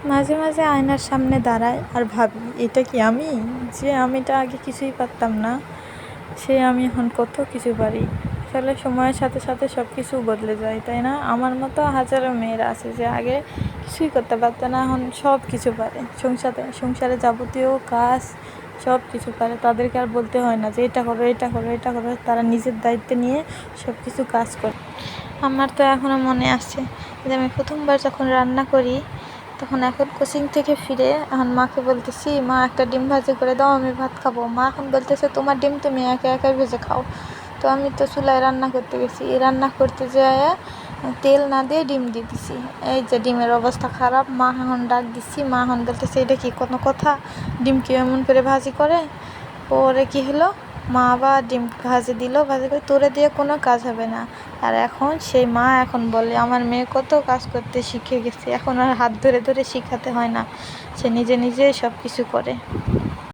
মাঝে মাঝে আয়নার সামনে দাঁড়াই আর ভাবি, এটা কি আমি? যে আমিটা আগে কিছুই পারতাম না, সে আমি এখন কত কিছু পারি। আসলে সময়ের সাথে সাথে সব কিছু বদলে যায়, তাই না? আমার মতো হাজারো মেয়েরা আছে যে আগে কিছুই করতে পারতো না, এখন সব কিছু পারে। সংসারে যাবতীয় কাজ সব কিছু পারে, তাদেরকে আর বলতে হয় না যে এটা করো, এটা করো, এটা করো। তারা নিজের দায়িত্ব নিয়ে সব কিছু কাজ করে। আমার তো এখনও মনে আছে যে আমি প্রথমবার যখন রান্না করি, তখন এখন কোচিং থেকে ফিরে এখন মাকে বলতেছি, মা একটা ডিম ভাজি করে দাও, আমি ভাত খাবো। মা এখন বলতেছে, তোমার ডিম তুমি একা একা ভেজে খাও। তো আমি তো চুলায় রান্না করতে গেছি, রান্না করতে যেয়ে তেল না দিয়ে ডিম দিয়ে দিছি। এই যে ডিমের অবস্থা খারাপ। মা এখন ডাক দিচ্ছি, মা এখন বলতেছে, এটা কি কোনো কথা? ডিম কি এমন করে ভাজি করে? পরে কি হলো, মা আবার ডিম ভাজি দিল, ভাজি করে তোরে দিয়ে কোনো কাজ হবে না। আর এখন সেই মা এখন বলে, আমার মেয়ে কত কাজ করতে শিখে গেছে, এখন আর হাত ধরে ধরে শেখাতে হয় না, সে নিজে নিজেই সব কিছু করে।